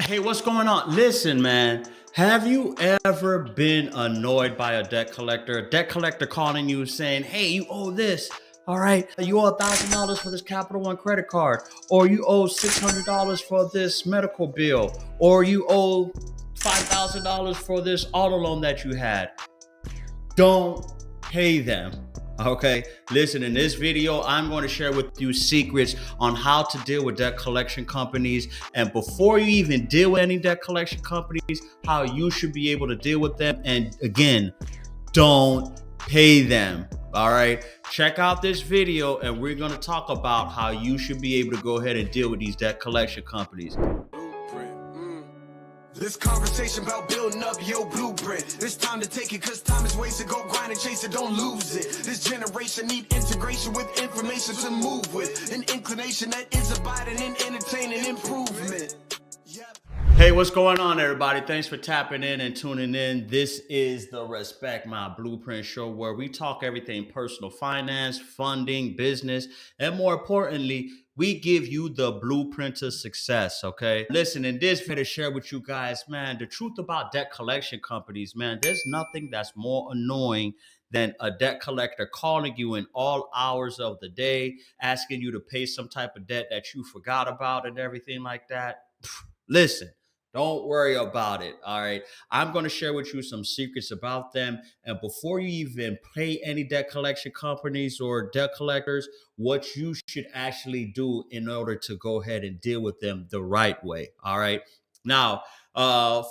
Hey, what's going on? Listen, man, have you ever been annoyed by a debt collector? A debt collector calling you saying, hey, you owe this. All right, you owe $1,000 for this Capital One credit card, or you owe $600 for this medical bill, or you owe $5,000 for this auto loan that you had. Don't pay them. Okay, listen, in this video, I'm going to share with you secrets on how to deal with debt collection companies. And before you even deal with any debt collection companies, how you should be able to deal with them. And again, don't pay them. All right, check out this video and we're going to talk about how you should be able to go ahead and deal with these debt collection companies. This conversation about building up your blueprint. It's time to take it cause time is wasted. Go grind and chase it, don't lose it. This generation need integration with information to move with. An inclination that is abiding in entertaining improvement. Yep. Hey, what's going on, everybody? Thanks for tapping in and tuning in. This is the Respect My Blueprint show where we talk everything personal finance, funding, business, and more importantly, we give you the blueprint to success, okay? Listen, in this video, to share with you guys, man, the truth about debt collection companies, man, there's nothing that's more annoying than a debt collector calling you in all hours of the day, asking you to pay some type of debt that you forgot about and everything like that. Listen, don't worry about it. All right. I'm going to share with you some secrets about them. And before you even pay any debt collection companies or debt collectors, what you should actually do in order to go ahead and deal with them the right way. All right. Now,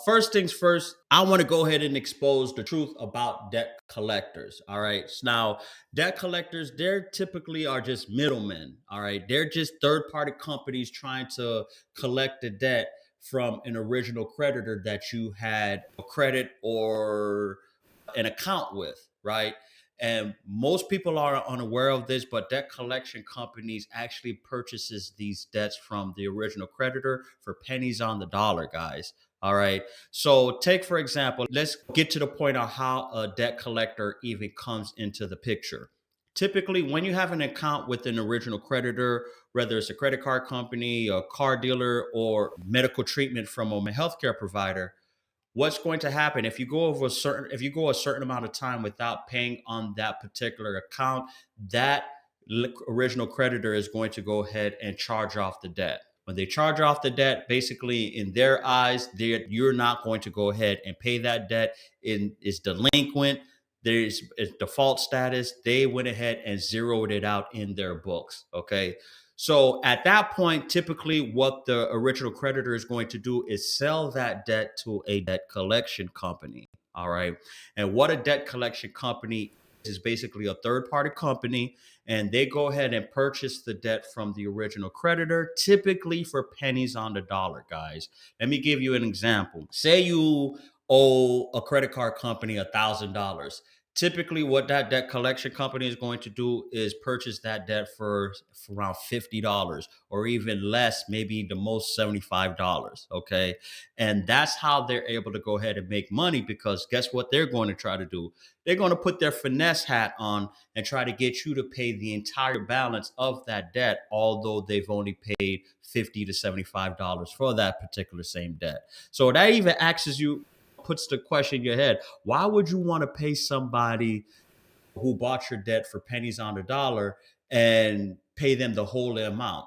first things first, I want to go ahead and expose the truth about debt collectors. All right. So now, debt collectors, they're typically are just middlemen. All right. They're just third party companies trying to collect the debt from an original creditor that you had a credit or an account with, right? And most people are unaware of this, but debt collection companies actually purchases these debts from the original creditor for pennies on the dollar, guys. All right. So take, for example, let's get to the point on how a debt collector even comes into the picture. Typically, when you have an account with an original creditor, whether it's a credit card company, a car dealer, or medical treatment from a healthcare provider, what's going to happen if you go a certain amount of time without paying on that particular account, that original creditor is going to go ahead and charge off the debt. When they charge off the debt, basically in their eyes, you're not going to go ahead and pay that debt. It's delinquent. There's a default status. They went ahead and zeroed it out in their books. Okay. So at that point, typically what the original creditor is going to do is sell that debt to a debt collection company. All right. And what a debt collection company is basically a third party company, and they go ahead and purchase the debt from the original creditor, typically for pennies on the dollar, guys. Let me give you an example. Say you owe a credit card company $1,000. Typically, what that debt collection company is going to do is purchase that debt for around $50 or even less, maybe the most $75. Okay. And that's how they're able to go ahead and make money, because guess what they're going to try to do? They're going to put their finesse hat on and try to get you to pay the entire balance of that debt, although they've only paid $50 to $75 for that particular same debt. So that even puts the question in your head, why would you want to pay somebody who bought your debt for pennies on the dollar and pay them the whole amount?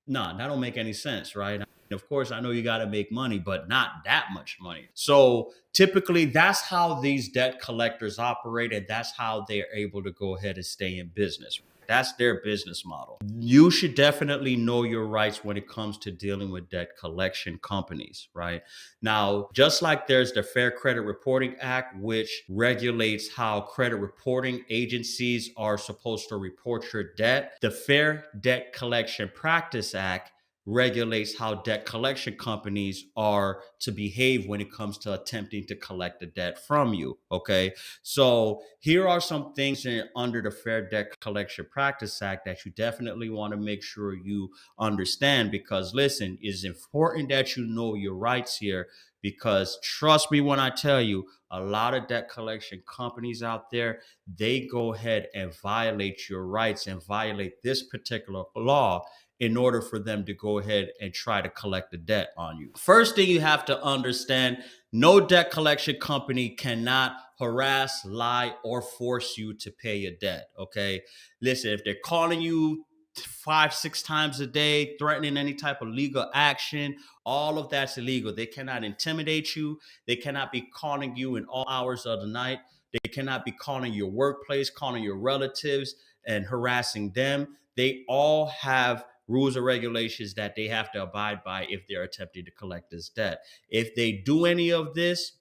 No, that don't make any sense, right? Of course, I know you got to make money, but not that much money. So typically, that's how these debt collectors operate, and that's how they're able to go ahead and stay in business. That's their business model. You should definitely know your rights when it comes to dealing with debt collection companies, right? Now, just like there's the Fair Credit Reporting Act, which regulates how credit reporting agencies are supposed to report your debt, the Fair Debt Collection Practice Act regulates how debt collection companies are to behave when it comes to attempting to collect the debt from you. Okay. So here are some things under the Fair Debt Collection Practice Act that you definitely want to make sure you understand, because listen, it's important that you know your rights here, because trust me when I tell you, a lot of debt collection companies out there, they go ahead and violate your rights and violate this particular law. in order for them to go ahead and try to collect the debt on you. First thing you have to understand, no debt collection company cannot harass, lie, or force you to pay your debt. Okay. Listen, if they're calling you 5, 6 times a day, threatening any type of legal action, all of that's illegal. They cannot intimidate you. They cannot be calling you in all hours of the night. They cannot be calling your workplace, calling your relatives and harassing them. They all have rules or regulations that they have to abide by if they're attempting to collect this debt. If they do any of this,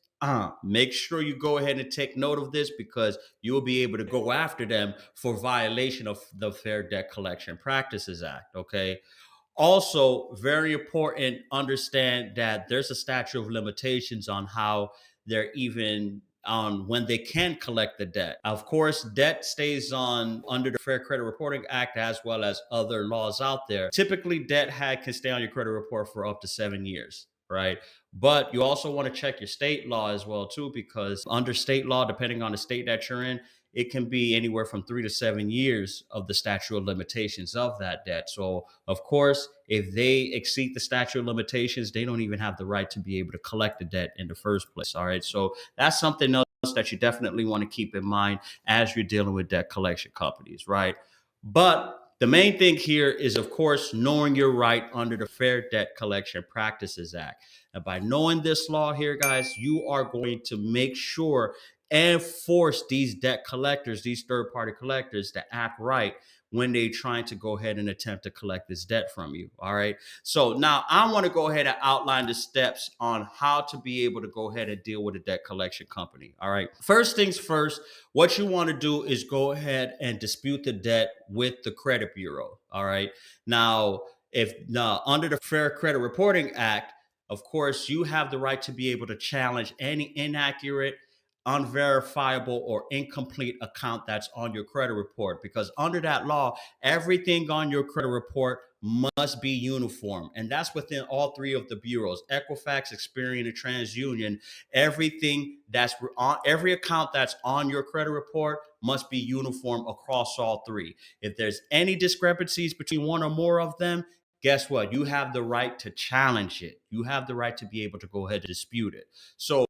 make sure you go ahead and take note of this, because you'll be able to go after them for violation of the Fair Debt Collection Practices Act. Okay. Also, very important, understand that there's a statute of limitations on how they're even on when they can collect the debt. Of course, debt stays on under the Fair Credit Reporting Act as well as other laws out there. Typically, can stay on your credit report for up to 7 years, right? But you also want to check your state law as well too, because under state law, depending on the state that you're in, it can be anywhere from 3 to 7 years of the statute of limitations of that debt. So, of course, if they exceed the statute of limitations, they don't even have the right to be able to collect the debt in the first place. All right. So, that's something else that you definitely want to keep in mind as you're dealing with debt collection companies, right? But the main thing here is, of course, knowing your right under the Fair Debt Collection Practices Act. And by knowing this law here, guys, you are going to make sure and force these debt collectors, these third-party collectors, to act right when they're trying to go ahead and attempt to collect this debt from you. All right. So now I want to go ahead and outline the steps on how to be able to go ahead and deal with a debt collection company. All right. First things first, what you want to do is go ahead and dispute the debt with the credit bureau. All right. Now, under the Fair Credit Reporting Act, of course, you have the right to be able to challenge any inaccurate, unverifiable, or incomplete account that's on your credit report, because under that law, everything on your credit report must be uniform, and that's within all three of the bureaus: Equifax, Experian, and TransUnion. Every account that's on your credit report must be uniform across all three. If there's any discrepancies between one or more of them, guess what? You have the right to challenge it. You have the right to be able to go ahead and dispute it. So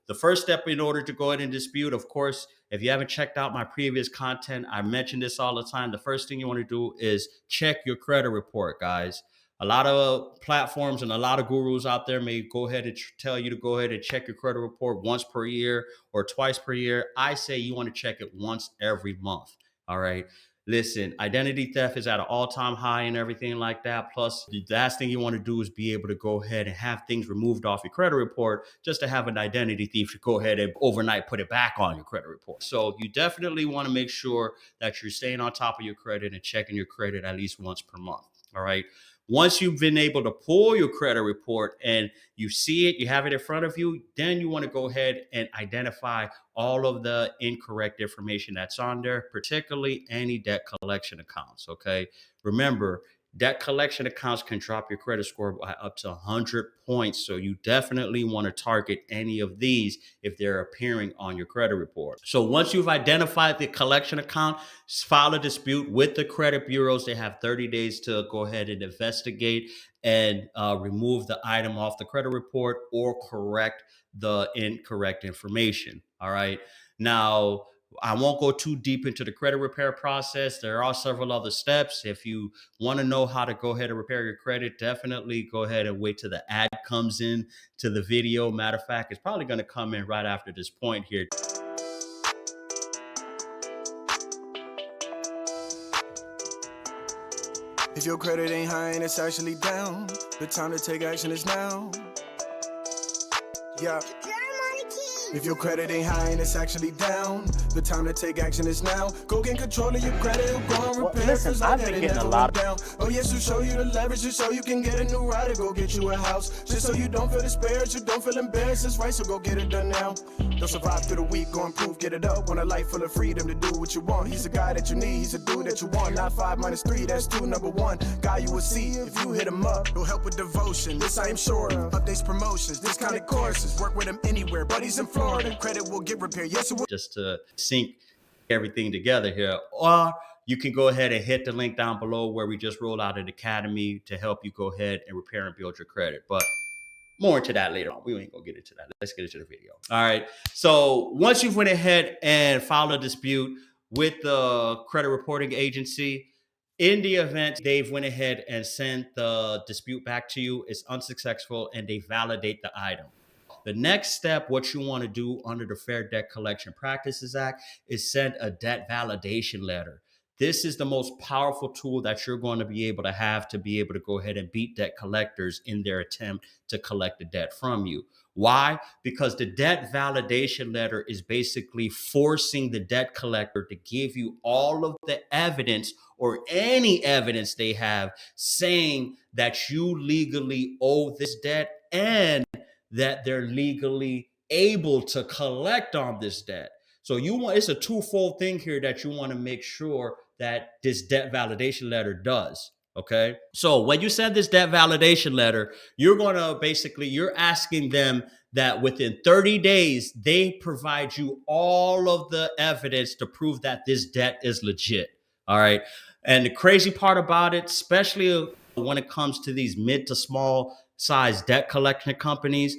the first step in order to go ahead and dispute, of course, if you haven't checked out my previous content, I mention this all the time. The first thing you want to do is check your credit report, guys. A lot of platforms and a lot of gurus out there may go ahead and tell you to go ahead and check your credit report once per year or twice per year. I say you want to check it once every month. All right. Listen, identity theft is at an all-time high and everything like that. Plus, the last thing you want to do is be able to go ahead and have things removed off your credit report just to have an identity thief to go ahead and overnight put it back on your credit report. So you definitely want to make sure that you're staying on top of your credit and checking your credit at least once per month. All right. Once you've been able to pull your credit report and you see it, you have it in front of you, then you want to go ahead and identify all of the incorrect information that's on there, particularly any debt collection accounts. Okay. Remember, debt collection accounts can drop your credit score by up to 100 points. So you definitely want to target any of these if they're appearing on your credit report. So once you've identified the collection account, file a dispute with the credit bureaus. They have 30 days to go ahead and investigate and remove the item off the credit report or correct the incorrect information. All right. Now, I won't go too deep into the credit repair process. There are several other steps. If you want to know how to go ahead and repair your credit, definitely go ahead and wait till the ad comes in to the video. Matter of fact, it's probably going to come in right after this point here. If your credit ain't high and it's actually down, the time to take action is now. Yeah. If your credit ain't high and it's actually down, the time to take action is now. Go get control of your credit, go and repair. Listen, I've been getting a lot down. Oh yes, to show you the leverage, just so you can get a new rider. Go get you a house, just so you don't feel disparaged, you don't feel embarrassed. It's right, so go get it done now. Don't survive through the week, go improve, get it up. Want a life full of freedom to do what you want. He's a guy that you need, he's a dude that you want. Not 5 minus 3, that's 2, number 1. Guy you will see if you hit him up. He'll help with devotion, this I am sure of. Updates, promotions, discounted courses. Work with him anywhere, buddies in Florida. Credit will get repaired, yes it will. Just to sync everything together here. Or you can go ahead and hit the link down below where we just rolled out an academy to help you go ahead and repair and build your credit. But more into that later on. We ain't gonna get into that. Let's get into the video. All right. So once you've went ahead and filed a dispute with the credit reporting agency, in the event they've went ahead and sent the dispute back to you, it's unsuccessful, and they validate the item. The next step, what you want to do under the Fair Debt Collection Practices Act, is send a debt validation letter. This is the most powerful tool that you're going to be able to be able to go ahead and beat debt collectors in their attempt to collect the debt from you. Why? Because the debt validation letter is basically forcing the debt collector to give you all of the evidence or any evidence they have saying that you legally owe this debt and that they're legally able to collect on this debt. So it's a twofold thing here that you want to make sure that this debt validation letter does. Okay. So when you send this debt validation letter, you're asking them that within 30 days, they provide you all of the evidence to prove that this debt is legit. All right. And the crazy part about it, especially when it comes to these mid to small size debt collection companies,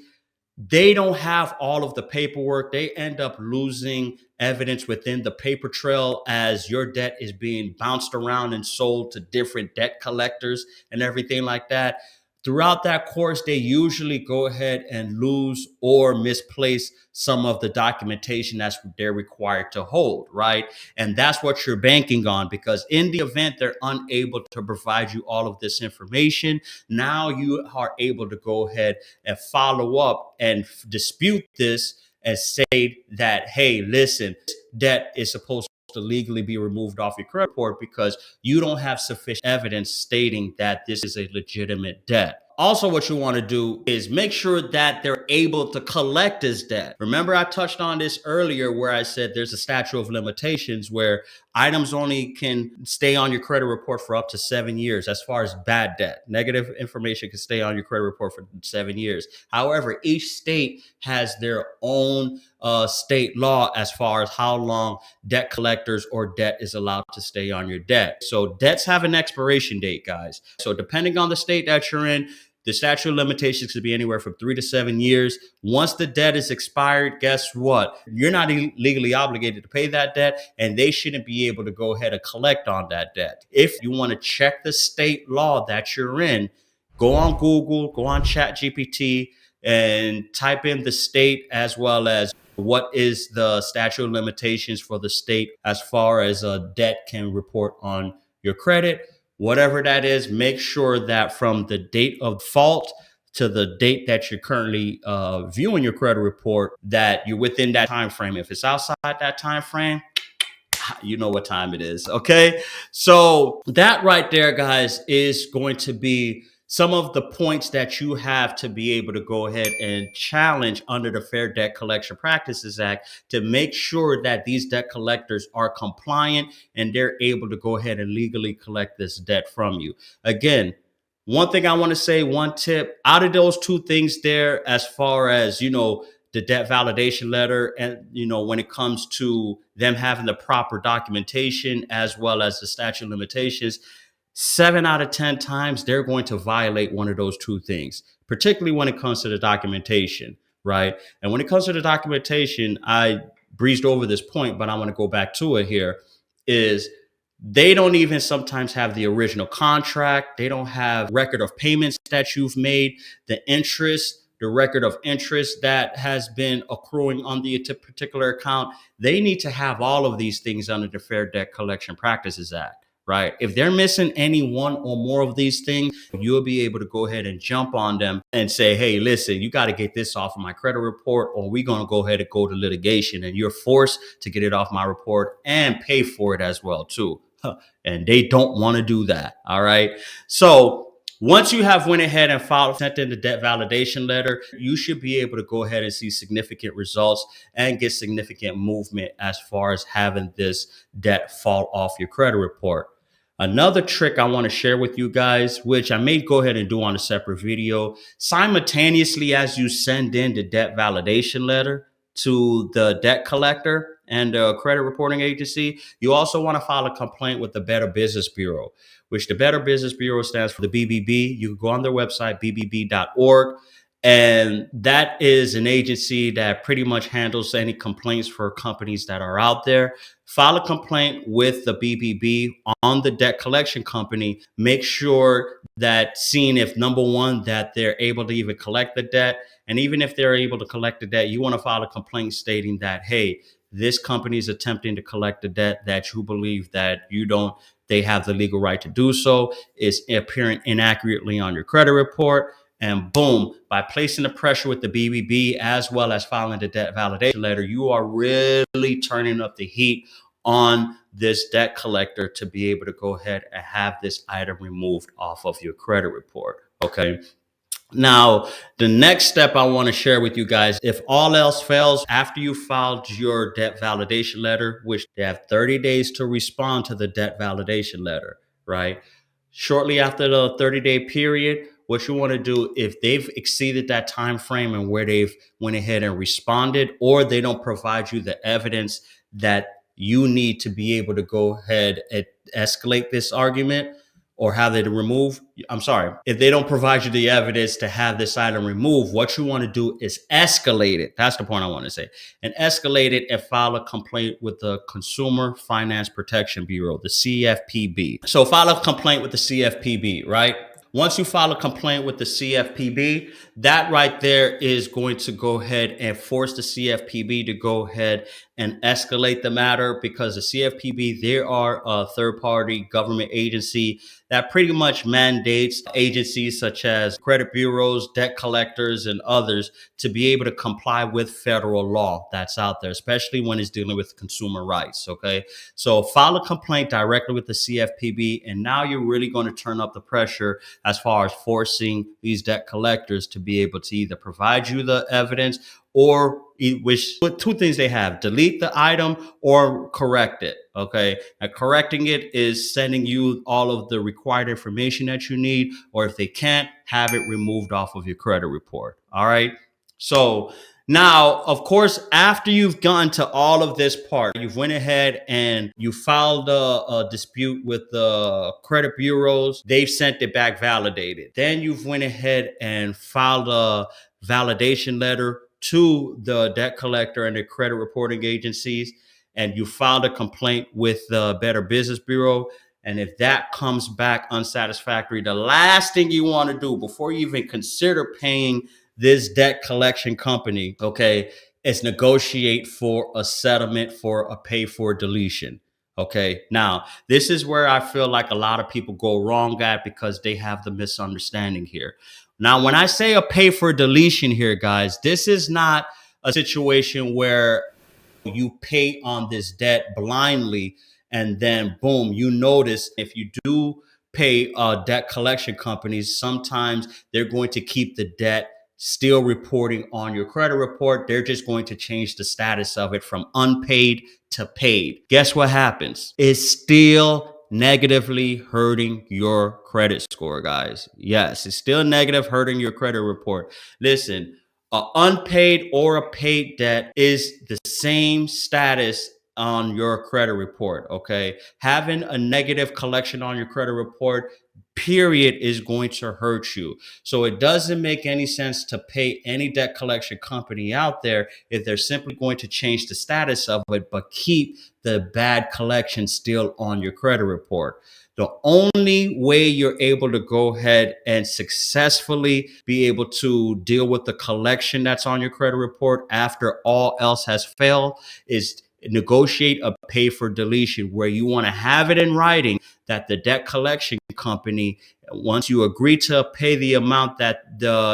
they don't have all of the paperwork. They end up losing evidence within the paper trail as your debt is being bounced around and sold to different debt collectors and everything like that. Throughout that course, they usually go ahead and lose or misplace some of the documentation that's they're required to hold, right? And that's what you're banking on, because in the event they're unable to provide you all of this information, now you are able to go ahead and follow up and dispute this and say that, hey, listen, this debt is supposed to legally be removed off your credit report because you don't have sufficient evidence stating that this is a legitimate debt. Also, what you want to do is make sure that they're able to collect this debt. Remember, I touched on this earlier where I said there's a statute of limitations where items only can stay on your credit report for up to 7 years as far as bad debt. Negative information can stay on your credit report for 7 years. However, each state has their own state law as far as how long debt collectors or debt is allowed to stay on your debt. So debts have an expiration date, guys. So depending on the state that you're in, the statute of limitations could be anywhere from 3 to 7 years. Once the debt is expired, guess what? You're not legally obligated to pay that debt, and they shouldn't be able to go ahead and collect on that debt. If you want to check the state law that you're in, go on Google, go on ChatGPT, and type in the state as well as what is the statute of limitations for the state as far as a debt can report on your credit. Whatever that is, make sure that from the date of default to the date that you're currently viewing your credit report, that you're within that time frame. If it's outside that time frame, you know what time it is. Okay. So that right there, guys, is going to be some of the points that you have to be able to go ahead and challenge under the Fair Debt Collection Practices Act to make sure that these debt collectors are compliant and they're able to go ahead and legally collect this debt from you. Again, one thing I want to say, one tip out of those two things there, as far as, the debt validation letter and, when it comes to them having the proper documentation as well as the statute of limitations, 7 out of 10 times they're going to violate one of those two things, particularly when it comes to the documentation, right? And when it comes to the documentation, I breezed over this point, but I want to go back to it here, is they don't even sometimes have the original contract. They don't have record of payments that you've made, the interest, the record of interest that has been accruing on the particular account. They need to have all of these things under the Fair Debt Collection Practices Act. Right. If they're missing any one or more of these things, you'll be able to go ahead and jump on them and say, hey, listen, you got to get this off of my credit report, or we're going to go ahead and go to litigation, and you're forced to get it off my report and pay for it as well, too. And they don't want to do that. All right. So once you have went ahead and sent in the debt validation letter, you should be able to go ahead and see significant results and get significant movement as far as having this debt fall off your credit report. Another trick I want to share with you guys, which I may go ahead and do on a separate video, simultaneously as you send in the debt validation letter to the debt collector and the credit reporting agency, you also want to file a complaint with the Better Business Bureau, which the Better Business Bureau stands for the BBB. You can go on their website, bbb.org. And that is an agency that pretty much handles any complaints for companies that are out there. File a complaint with the BBB on the debt collection company. Make sure that seeing if number one, that they're able to even collect the debt. And even if they're able to collect the debt, you want to file a complaint stating that, hey, this company is attempting to collect the debt that you believe that they have the legal right to do so. It's appearing inaccurately on your credit report. And boom, by placing the pressure with the BBB as well as filing the debt validation letter, you are really turning up the heat on this debt collector to be able to go ahead and have this item removed off of your credit report. Okay. Now, the next step I want to share with you guys, if all else fails, after you filed your debt validation letter, which they have 30 days to respond to the debt validation letter, right? Shortly after the 30-day period, what you want to do, if they've exceeded that time frame and where they've went ahead and responded, or they don't provide you the evidence that you need to be able to go ahead and escalate this argument or have it removed. I'm sorry, if they don't provide you the evidence to have this item removed, what you want to do is escalate it. That's the point I want to say. And escalate it and file a complaint with the Consumer Finance Protection Bureau, the CFPB. So file a complaint with the CFPB, right? Once you file a complaint with the CFPB, that right there is going to go ahead and force the CFPB to go ahead and escalate the matter, because the CFPB, they are a third-party government agency that pretty much mandates agencies such as credit bureaus, debt collectors, and others to be able to comply with federal law that's out there, especially when it's dealing with consumer rights, okay? So file a complaint directly with the CFPB, and now you're really going to turn up the pressure as far as forcing these debt collectors to be able to either provide you the evidence or which two things they have: delete the item or correct it. Okay. And correcting it is sending you all of the required information that you need, or if they can't, have it removed off of your credit report. All right. So now, of course, after you've gotten to all of this part, you've went ahead and you filed a dispute with the credit bureaus. They've sent it back validated. Then you've went ahead and filed a validation letter to the debt collector and the credit reporting agencies, and you filed a complaint with the Better Business Bureau. And if that comes back unsatisfactory, the last thing you want to do before you even consider paying this debt collection company, okay, is negotiate for a settlement for a pay for deletion. Okay. Now, this is where I feel like a lot of people go wrong at, because they have the misunderstanding here. Now, when I say a pay for deletion here, guys, this is not a situation where you pay on this debt blindly and then boom, you notice if you do pay debt collection companies, sometimes they're going to keep the debt still reporting on your credit report. They're just going to change the status of it from unpaid to paid. Guess what happens? It's still negatively hurting your credit score, guys. Yes, it's still negative, hurting your credit report. Listen, an unpaid or a paid debt is the same status on your credit report, okay? Having a negative collection on your credit report, period, is going to hurt you. So it doesn't make any sense to pay any debt collection company out there if they're simply going to change the status of it, but keep the bad collection still on your credit report. The only way you're able to go ahead and successfully be able to deal with the collection that's on your credit report after all else has failed is negotiate a pay for deletion, where you want to have it in writing that the debt collection company, once you agree to pay the amount that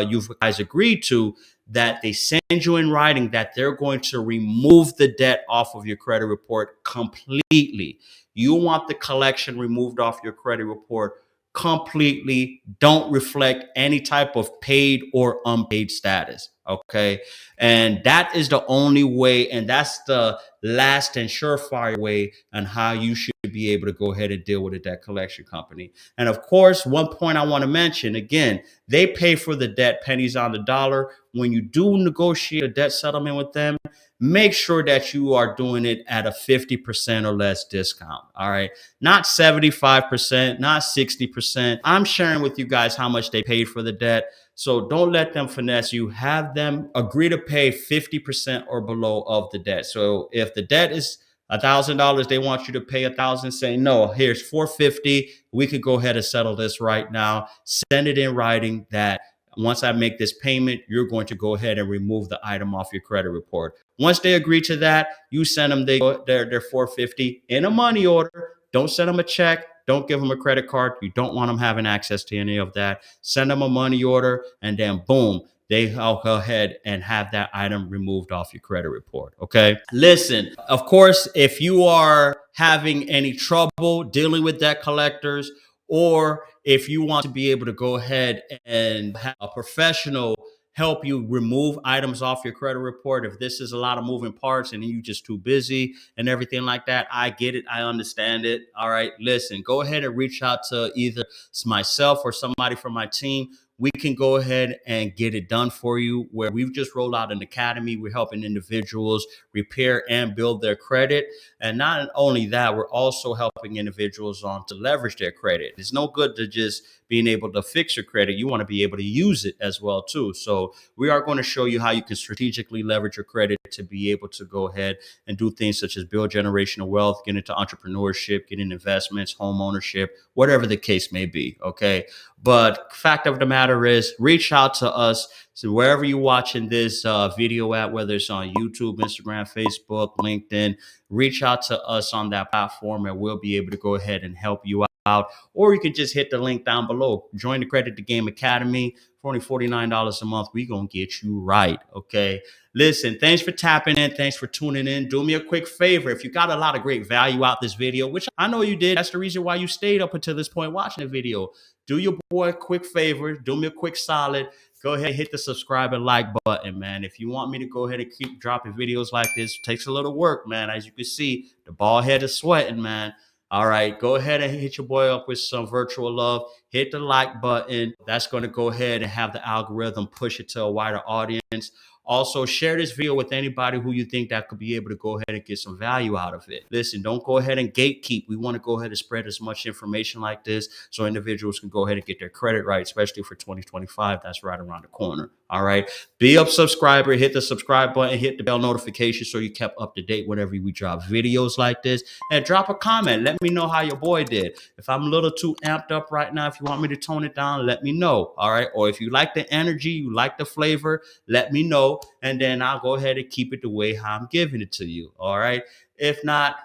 you guys agreed to, that they send you in writing that they're going to remove the debt off of your credit report completely. You want the collection removed off your credit report completely. Don't reflect any type of paid or unpaid status. Okay. And that is the only way, and that's the last and surefire way on how you should be able to go ahead and deal with a debt collection company. And of course, one point I want to mention again, they pay for the debt pennies on the dollar. When you do negotiate a debt settlement with them, make sure that you are doing it at a 50% or less discount. All right. Not 75%, not 60%. I'm sharing with you guys how much they paid for the debt. So don't let them finesse you. Have them agree to pay 50% or below of the debt. So if the debt is $1,000, they want you to pay 1,000. Say no. Here's 450. We could go ahead and settle this right now. Send it in writing that once I make this payment, you're going to go ahead and remove the item off your credit report. Once they agree to that, you send them their 450 in a money order. Don't send them a check. Don't give them a credit card. You don't want them having access to any of that. Send them a money order, and then boom, they'll go ahead and have that item removed off your credit report. Okay. Listen, of course, if you are having any trouble dealing with debt collectors, or if you want to be able to go ahead and have a professional help you remove items off your credit report, if this is a lot of moving parts and you're just too busy and everything like that, I get it. I understand it. All right. Listen, go ahead and reach out to either myself or somebody from my team. We can go ahead and get it done for you, where we've just rolled out an academy. We're helping individuals repair and build their credit. And not only that, we're also helping individuals on to leverage their credit. It's no good to just being able to fix your credit. You want to be able to use it as well too. So we are going to show you how you can strategically leverage your credit to be able to go ahead and do things such as build generational wealth, get into entrepreneurship, get in investments, home ownership, whatever the case may be. Okay. But fact of the matter is, reach out to us. So wherever you're watching this video at, whether it's on YouTube, Instagram, Facebook, LinkedIn, reach out to us on that platform and we'll be able to go ahead and help you out. Or you can just hit the link down below. Join the Credit the Game Academy for only $49 a month. We're going to get you right. Okay. Listen, thanks for tapping in. Thanks for tuning in. Do me a quick favor. If you got a lot of great value out this video, which I know you did, that's the reason why you stayed up until this point watching the video. Do your boy a quick favor. Do me a quick solid. Go ahead and hit the subscribe and like button, man. If you want me to go ahead and keep dropping videos like this, it takes a little work, man. As you can see, the bald head is sweating, man. All right, go ahead and hit your boy up with some virtual love. Hit the like button. That's going to go ahead and have the algorithm push it to a wider audience. Also, share this video with anybody who you think that could be able to go ahead and get some value out of it. Listen, don't go ahead and gatekeep. We want to go ahead and spread as much information like this so individuals can go ahead and get their credit right, especially for 2025. That's right around the corner. All right. Be a subscriber. Hit the subscribe button. Hit the bell notification so you kept up to date whenever we drop videos like this. And drop a comment. Let me know how your boy did. If I'm a little too amped up right now, if you want me to tone it down, let me know. All right. Or if you like the energy, you like the flavor, let me know. And then I'll go ahead and keep it the way how I'm giving it to you. All right. If not,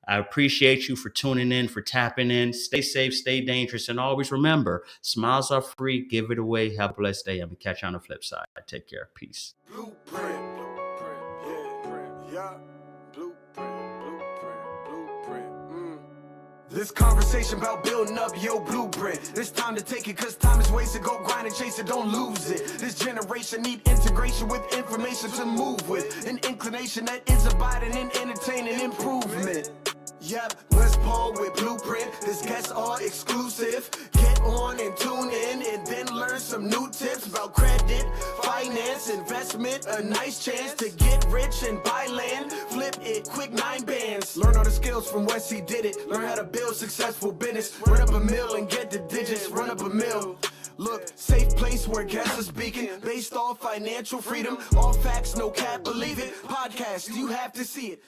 I appreciate you for tuning in, for tapping in. Stay safe, stay dangerous, and always remember, smiles are free. Give it away. Have a blessed day. I'm going to catch you on the flip side. Take care. Peace. Blueprint, yeah. Blueprint. This conversation about building up your blueprint. It's time to take it, cause time is wasted. Go grind and chase it, don't lose it. This generation need integration with information to move with. An inclination that is abiding in entertaining improvement. Yep, West Paul with Blueprint. This guests are exclusive. Get on and tune in and then learn some new tips about credit, finance, investment. A nice chance to get rich and buy land. Flip it, quick 9 bands. Learn all the skills from West, he did it. Learn how to build successful business. Run up a mill and get the digits. Run up a mill. Look, safe place where guests are speaking. Based off financial freedom. All facts, no cap, believe it. Podcast, you have to see it.